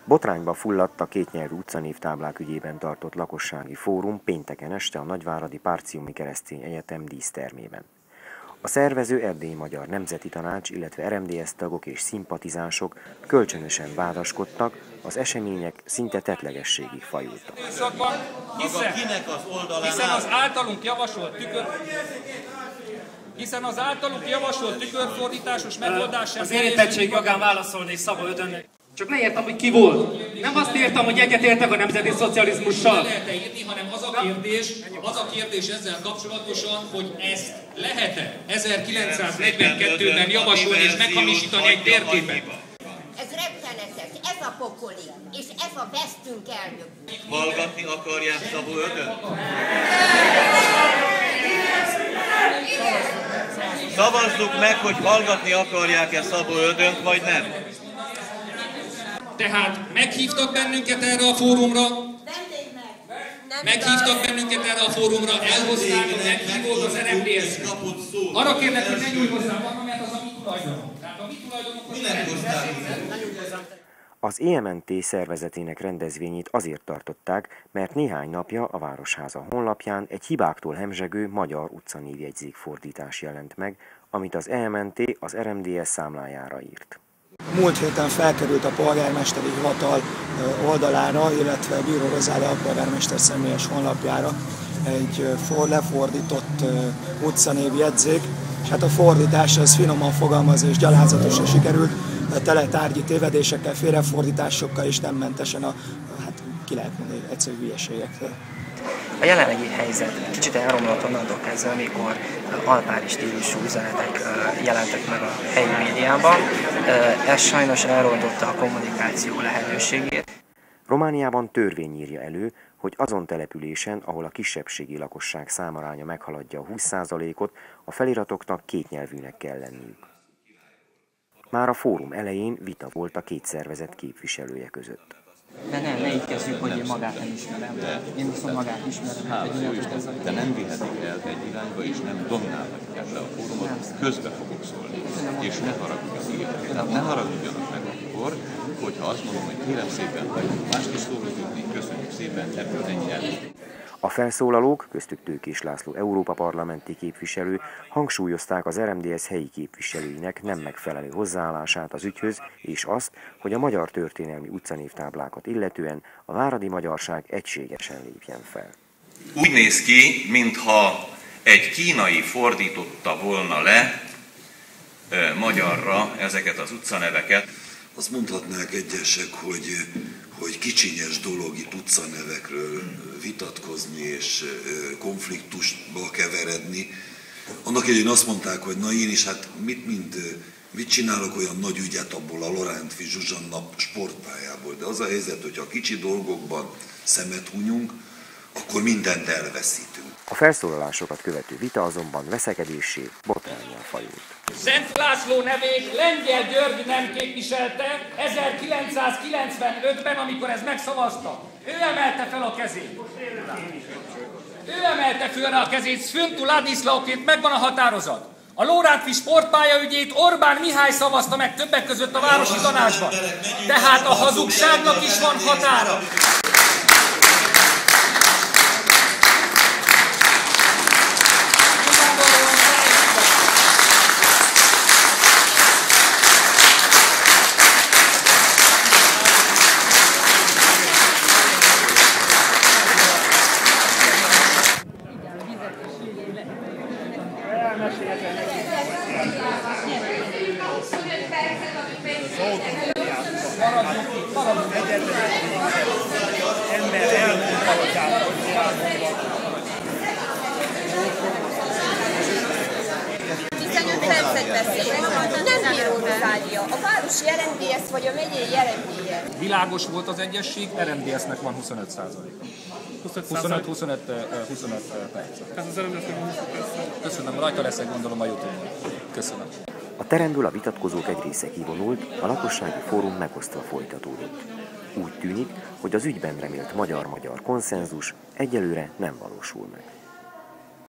Botrányba fulladt a kétnyelvű utcanévtáblák ügyében tartott lakossági fórum pénteken este a Nagyváradi Párciumi Keresztény Egyetem dísztermében. A szervező Erdélyi Magyar Nemzeti Tanács, illetve RMDSZ tagok és szimpatizánsok kölcsönösen vádaskodtak, az események szinte tettlegességig fajultak. Hiszen az általuk javasolt tükörfordításos megoldás sem... Az érintettség jogán válaszolni Szabó Ödönnek. Csak leírtam, hogy ki volt. Nem azt írtam, hogy egyetértek a nemzeti szocializmussal. Nem lehet írni, hanem az a kérdés ezzel kapcsolatosan, hogy ezt lehet-e 1942-ben javasolni és meghamisítani egy térképet. Ez rettenetes, ez a pokoli, és ez a vesztünk elnök. Hallgatni akarják Szabó Ödönt? Szavazzuk meg, hogy hallgatni akarják-e Szabó Ödönt, vagy nem. Tehát meghívtak bennünket erre a fórumra, elhozták a meghívót az RMDSZ. Arra kérlek, hogy ne nyújj hozzá valamit, mert az a mi tulajdonunk. Tehát a mi tulajdonunk Az EMNT szervezetének rendezvényét azért tartották, mert néhány napja a Városháza honlapján egy hibáktól hemzsegő magyar utcanévjegyzék fordítás jelent meg, amit az EMNT az RMDSZ számlájára írt. Múlt héten felkerült a polgármesteri hivatal oldalára, illetve Bíró Rozália alpolgármester személyes honlapjára egy lefordított utcanévjegyzék, és hát a fordítás az finoman fogalmazva és gyalázatosan sikerült, tele tárgyi tévedésekkel, félrefordításokkal és nem mentesen ki lehet mondani, egyszerű hülyeségektől. A jelenlegi helyzet kicsit elromlott onnantól kezdve, amikor alpári stílusú üzenetek jelentek meg a helyi médiában. Ez sajnos elrontotta a kommunikáció lehetőségét. Romániában törvény írja elő, hogy azon településen, ahol a kisebbségi lakosság számaránya meghaladja a 20%-ot, a feliratoknak kétnyelvűnek kell lenniük. Már a fórum elején vita volt a két szervezet képviselője között. De ne így kezdjük, hogy én magát nem ismerem. Én viszont magát ismerem. De nem vihetik el egy irányba, és nem dominálhatják le a fórumot, közbe fogok szólni. És ne haragudjanak. Tehát ne haragudjanak meg akkor, hogyha azt mondom, hogy kérem szépen, hogy mást is szólok jutni, köszönjük szépen, ebből ennyi elég. A felszólalók, köztük Tőkés László Európa parlamenti képviselő, hangsúlyozták az RMDSZ helyi képviselőinek nem megfelelő hozzáállását az ügyhöz, és azt, hogy a magyar történelmi utcanévtáblákat illetően a váradi magyarság egységesen lépjen fel. Úgy néz ki, mintha egy kínai fordította volna le magyarra ezeket az utcaneveket. Azt mondhatnák egyesek, hogy kicsinyes dolog itt utcanevekről vitatkozni és konfliktusba keveredni. Annak idején azt mondták, hogy na én is, hát mit csinálok olyan nagy ügyet abból a Lorántfi Zsuzsanna sportpályából. De az a helyzet, hogy ha kicsi dolgokban szemet hunyunk, akkor mindent elveszítünk. A felszólalásokat követő vita azonban veszekedéssé, botránnyal fajult. Szent László nevét Lengyel György nem képviselte 1995-ben, amikor ez megszavazta. Ő emelte fel a kezét. Ő emelte fel a kezét, Sfântu Ladislaukét, megvan a határozat. A Lorántfi sportpálya ügyét Orbán Mihály szavazta meg többek között a városi tanácsban. Tehát a hazugságnak is van határa. Nem Bíró Rozália, a városi RMDSZ vagy a megyei RMDSZ. Világos volt az egyesség, RMDSZ-nek van 25%. 25 perc. Köszönöm, rajta leszek gondolom a YouTube-on. Köszönöm. A teremből a vitatkozók egy része kivonult, a lakossági fórum megosztva folytatódott. Úgy tűnik, hogy az ügyben remélt magyar-magyar konszenzus egyelőre nem valósul meg.